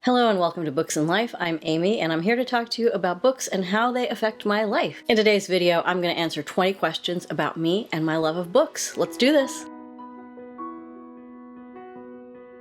Hello and welcome to Books and Life. I'm Amy and I'm here to talk to you about books and how they affect my life. In today's video, I'm going to answer 20 questions about me and my love of books. Let's do this.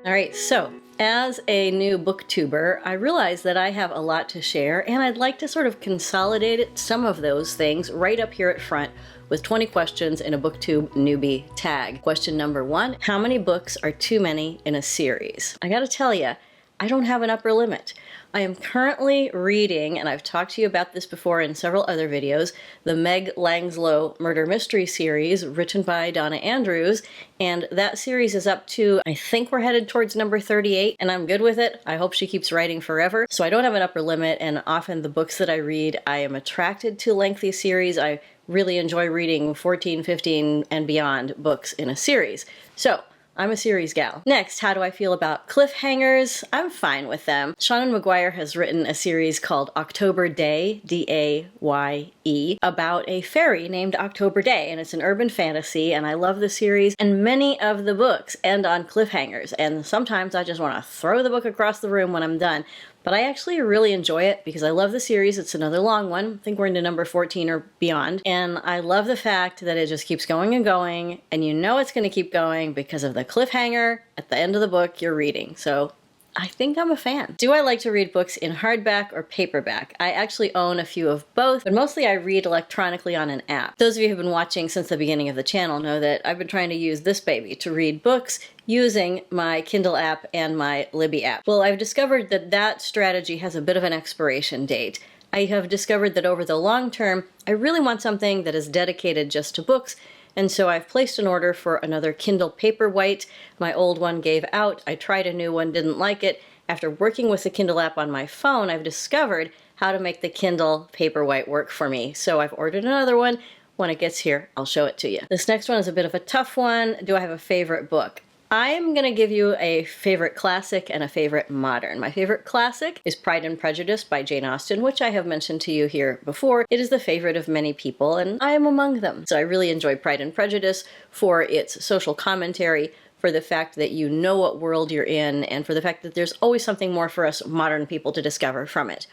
Alright, so as a new booktuber, I realize that I have a lot to share and I'd like to sort of consolidate some of those things right up here at front with 20 questions in a BookTube Newbie tag. Question number 1, how many books are too many in a series? I gotta tell you, I don't have an upper limit. I am currently reading, and I've talked to you about this before in several other videos, the Meg Langslow murder mystery series written by Donna Andrews, and that series is up to, I think we're headed towards number 38, and I'm good with it. I hope she keeps writing forever. So I don't have an upper limit, and often the books that I read, I am attracted to lengthy series. I really enjoy reading 14, 15, and beyond books in a series. So I'm a series gal. Next, how do I feel about cliffhangers? I'm fine with them. Seanan McGuire has written a series called October Daye, D-A-Y-E, about a fairy named October Daye, and it's an urban fantasy, and I love the series, and many of the books end on cliffhangers, and sometimes I just want to throw the book across the room when I'm done. But I actually really enjoy it because I love the series. It's another long one. I think we're into number 14 or beyond. And I love the fact that it just keeps going and going, and you know it's going to keep going because of the cliffhanger at the end of the book you're reading. So I think I'm a fan. Do I like to read books in hardback or paperback? I actually own a few of both, but mostly I read electronically on an app. Those of you who've been watching since the beginning of the channel know that I've been trying to use this baby to read books using my Kindle app and my Libby app. Well, I've discovered that that strategy has a bit of an expiration date. I have discovered that over the long term, I really want something that is dedicated just to books, and so I've placed an order for another Kindle Paperwhite. My old one gave out. I tried a new one, didn't like it. After working with the Kindle app on my phone, I've discovered how to make the Kindle Paperwhite work for me. So I've ordered another one. When it gets here, I'll show it to you. This next one is a bit of a tough one. Do I have a favorite book? I'm going to give you a favorite classic and a favorite modern. My favorite classic is Pride and Prejudice by Jane Austen, which I have mentioned to you here before. It is the favorite of many people, and I am among them. So I really enjoy Pride and Prejudice for its social commentary, for the fact that you know what world you're in, and for the fact that there's always something more for us modern people to discover from it.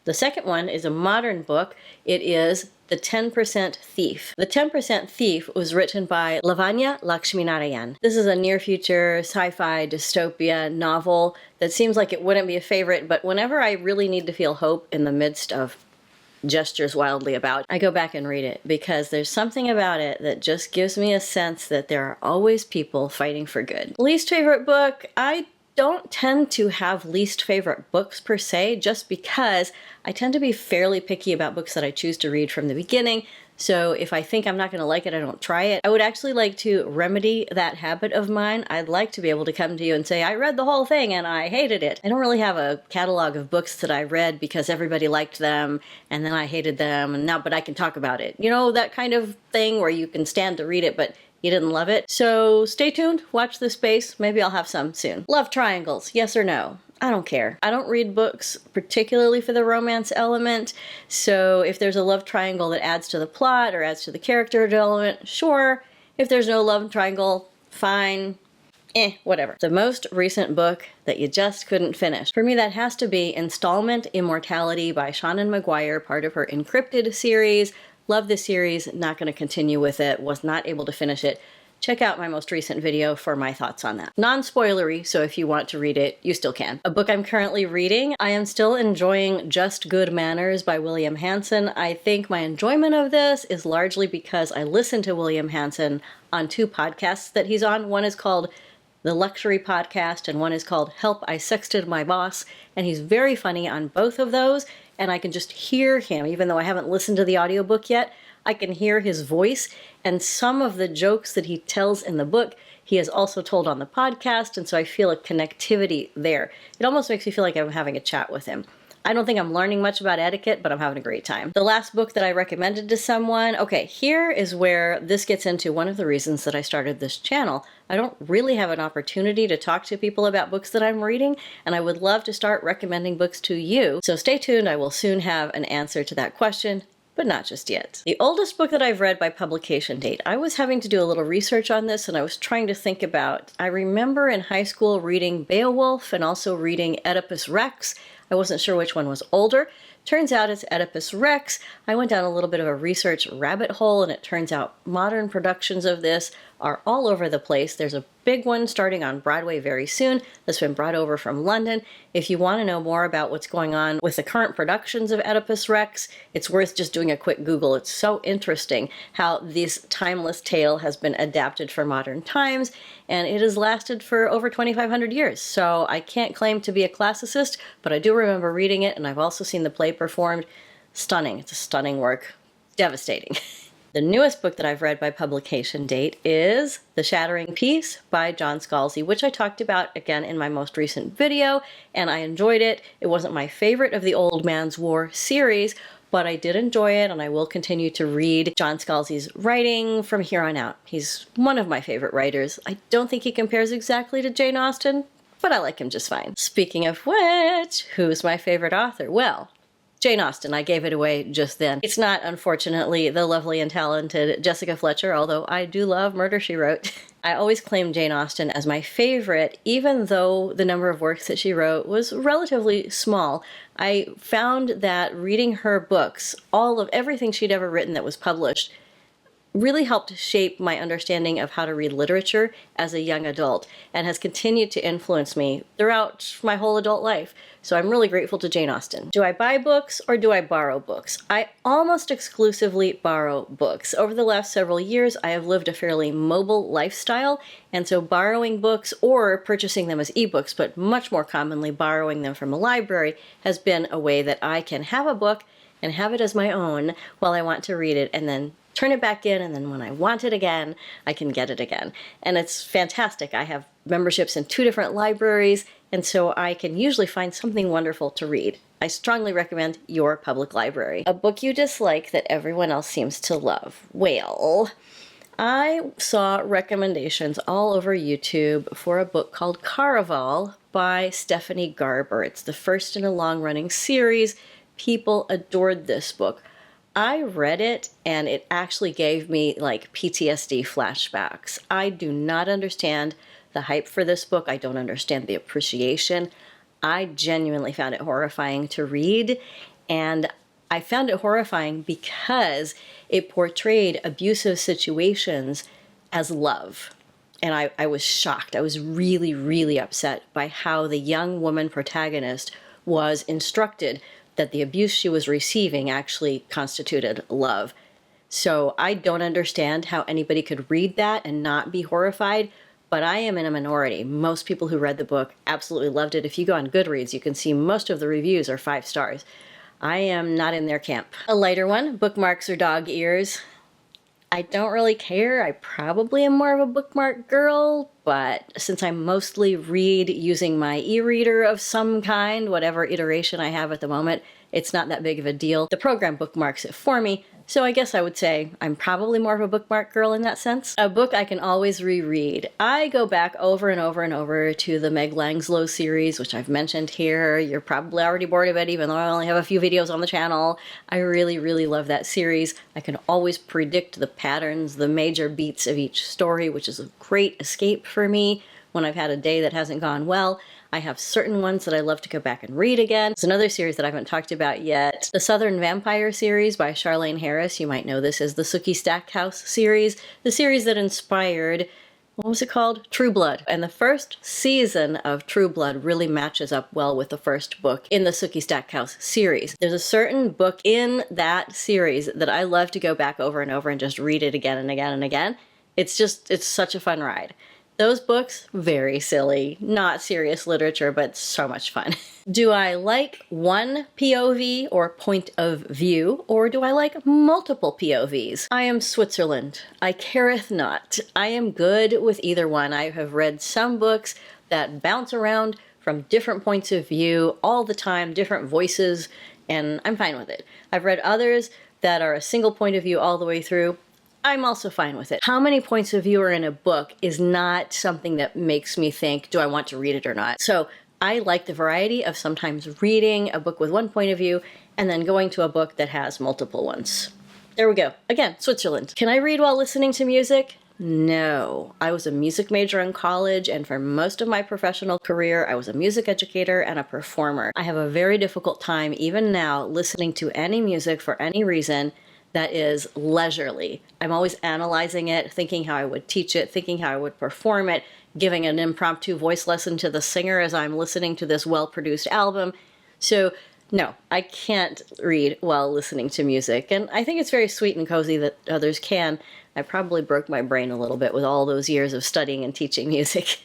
The second one is a modern book. It is The 10% Thief. The 10% Thief was written by Lavanya Lakshminarayan. This is a near-future sci-fi dystopia novel that seems like it wouldn't be a favorite, but whenever I really need to feel hope in the midst of gestures wildly about, I go back and read it because there's something about it that just gives me a sense that there are always people fighting for good. Least favorite book, I don't tend to have least favorite books per se, just because I tend to be fairly picky about books that I choose to read from the beginning. So if I think I'm not going to like it, I don't try it. I would actually like to remedy that habit of mine. I'd like to be able to come to you and say, I read the whole thing and I hated it. I don't really have a catalog of books that I read because everybody liked them and then I hated them and now, but I can talk about it. You know, that kind of thing where you can stand to read it, but you didn't love it. So stay tuned, watch this space. Maybe I'll have some soon. Love triangles, yes or no? I don't care. I don't read books particularly for the romance element, so if there's a love triangle that adds to the plot or adds to the character development, sure. If there's no love triangle, fine. Whatever. The most recent book that you just couldn't finish. For me, that has to be Installment Immortality by Seanan McGuire, part of her Encrypted series. Love this series, not going to continue with it, was not able to finish it. Check out my most recent video for my thoughts on that. Non-spoilery, so if you want to read it, you still can. A book I'm currently reading, I am still enjoying Just Good Manners by William Hanson. I think my enjoyment of this is largely because I listen to William Hanson on 2 podcasts that he's on. One is called The Luxury Podcast, and one is called Help, I Sexted My Boss, and he's very funny on both of those, and I can just hear him, even though I haven't listened to the audiobook yet. I can hear his voice, and some of the jokes that he tells in the book, he has also told on the podcast, and so I feel a connectivity there. It almost makes me feel like I'm having a chat with him. I don't think I'm learning much about etiquette, but I'm having a great time. The last book that I recommended to someone, okay, here is where this gets into one of the reasons that I started this channel. I don't really have an opportunity to talk to people about books that I'm reading, and I would love to start recommending books to you. So stay tuned, I will soon have an answer to that question. but not just yet. The oldest book that I've read by publication date, I was having to do a little research on this and I was trying to think about, I remember in high school reading Beowulf and also reading Oedipus Rex. I wasn't sure which one was older. Turns out it's Oedipus Rex. I went down a little bit of a research rabbit hole and it turns out modern productions of this are all over the place. There's a big one starting on Broadway very soon that's been brought over from London. If you want to know more about what's going on with the current productions of Oedipus Rex, it's worth just doing a quick Google. It's so interesting how this timeless tale has been adapted for modern times, and it has lasted for over 2,500 years. So I can't claim to be a classicist, but I do remember reading it, and I've also seen the play performed. Stunning. It's a stunning work. Devastating. The newest book that I've read by publication date is The Shattering Peace by John Scalzi, which I talked about again in my most recent video, and I enjoyed it. It wasn't my favorite of the Old Man's War series, but I did enjoy it, and I will continue to read John Scalzi's writing from here on out. He's one of my favorite writers. I don't think he compares exactly to Jane Austen, but I like him just fine. Speaking of which, who's my favorite author? Well, Jane Austen. I gave it away just then. It's not, unfortunately, the lovely and talented Jessica Fletcher, although I do love Murder, She Wrote. I always claimed Jane Austen as my favorite, even though the number of works that she wrote was relatively small. I found that reading her books, all of everything she'd ever written that was published, really helped shape my understanding of how to read literature as a young adult and has continued to influence me throughout my whole adult life. So I'm really grateful to Jane Austen. Do I buy books or do I borrow books? I almost exclusively borrow books. Over the last several years, I have lived a fairly mobile lifestyle, and so borrowing books or purchasing them as ebooks, but much more commonly borrowing them from a library, has been a way that I can have a book and have it as my own while I want to read it, and then turn it back in, and then when I want it again, I can get it again. And it's fantastic. I have memberships in 2 different libraries, and so I can usually find something wonderful to read. I strongly recommend your public library. A book you dislike that everyone else seems to love. Well, I saw recommendations all over YouTube for a book called Caraval by Stephanie Garber. It's the first in a long-running series. People adored this book. I read it and it actually gave me like PTSD flashbacks. I do not understand the hype for this book. I don't understand the appreciation. I genuinely found it horrifying to read, and I found it horrifying because it portrayed abusive situations as love. And I was shocked. I was really, really upset by how the young woman protagonist was instructed that the abuse she was receiving actually constituted love. So I don't understand how anybody could read that and not be horrified, but I am in a minority. Most people who read the book absolutely loved it. If you go on Goodreads, you can see most of the reviews are 5 stars. I am not in their camp. A lighter one, Bookmarks or Dog Ears. I don't really care. I probably am more of a bookmark girl, but since I mostly read using my e-reader of some kind, whatever iteration I have at the moment, it's not that big of a deal. The program bookmarks it for me, so I guess I would say I'm probably more of a bookmark girl in that sense. A book I can always reread. I go back over and over and over to the Meg Langslow series, which I've mentioned here. You're probably already bored of it, even though I only have a few videos on the channel. I really, really love that series. I can always predict the patterns, the major beats of each story, which is a great escape for me when I've had a day that hasn't gone well. I have certain ones that I love to go back and read again. It's another series that I haven't talked about yet. The Southern Vampire series by Charlaine Harris. You might know this as the Sookie Stackhouse series, the series that inspired, what was it called? True Blood. And the first season of True Blood really matches up well with the first book in the Sookie Stackhouse series. There's a certain book in that series that I love to go back over and over and just read it again and again and again. It's such a fun ride. Those books, very silly, not serious literature, but so much fun. Do I like one POV or point of view, or do I like multiple POVs? I am Switzerland. I careth not. I am good with either one. I have read some books that bounce around from different points of view all the time, different voices, and I'm fine with it. I've read others that are a single point of view all the way through. I'm also fine with it. How many points of view are in a book is not something that makes me think, do I want to read it or not? So I like the variety of sometimes reading a book with one point of view and then going to a book that has multiple ones. There we go. Again, Switzerland. Can I read while listening to music? No. I was a music major in college, and for most of my professional career, I was a music educator and a performer. I have a very difficult time, even now, listening to any music for any reason that is leisurely. I'm always analyzing it, thinking how I would teach it, thinking how I would perform it, giving an impromptu voice lesson to the singer as I'm listening to this well-produced album. So no, I can't read while listening to music, and I think it's very sweet and cozy that others can. I probably broke my brain a little bit with all those years of studying and teaching music.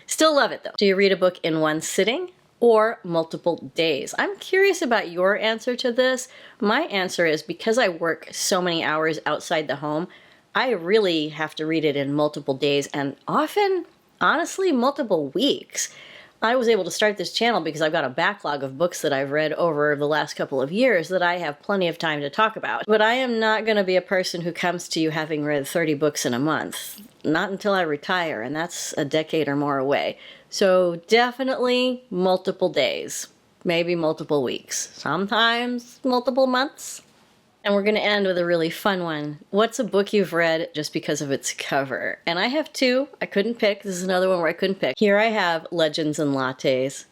Still love it though. Do you read a book in one sitting or multiple days? I'm curious about your answer to this. My answer is, because I work so many hours outside the home, I really have to read it in multiple days, and often, honestly, multiple weeks. I was able to start this channel because I've got a backlog of books that I've read over the last couple of years that I have plenty of time to talk about. But I am not going to be a person who comes to you having read 30 books in a month. Not until I retire, and that's a decade or more away. So definitely multiple days, maybe multiple weeks, sometimes multiple months. And we're going to end with a really fun one. What's a book you've read just because of its cover? And I have two. I couldn't pick. This is another one where I couldn't pick. Here I have Legends and Lattes.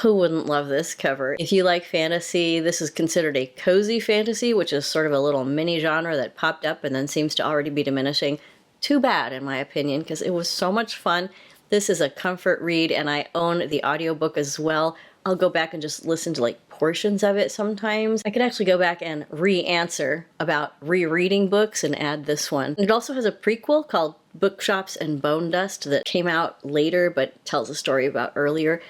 Who wouldn't love this cover? If you like fantasy, this is considered a cozy fantasy, which is sort of a little mini genre that popped up and then seems to already be diminishing. Too bad, in my opinion, because it was so much fun. This is a comfort read, and I own the audiobook as well. I'll go back and just listen to like portions of it sometimes. I could actually go back and re-answer about rereading books and add this one. It also has a prequel called Bookshops and Bone Dust that came out later but tells a story about earlier.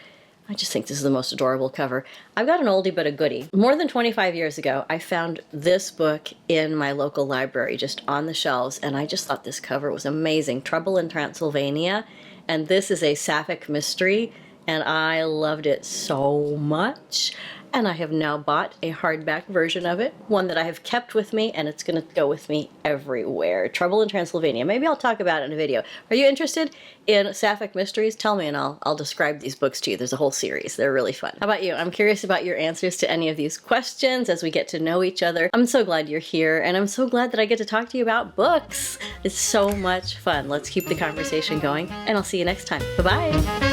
I just think this is the most adorable cover. I've got an oldie but a goodie. More than 25 years ago, I found this book in my local library, just on the shelves, and I just thought this cover was amazing. Trouble in Transylvania, and this is a sapphic mystery, and I loved it so much. And I have now bought a hardback version of it, one that I have kept with me, and it's going to go with me everywhere. Trouble in Transylvania. Maybe I'll talk about it in a video. Are you interested in sapphic mysteries? Tell me and I'll describe these books to you. There's a whole series. They're really fun. How about you? I'm curious about your answers to any of these questions as we get to know each other. I'm so glad you're here, and I'm so glad that I get to talk to you about books. It's so much fun. Let's keep the conversation going, and I'll see you next time. Bye-bye.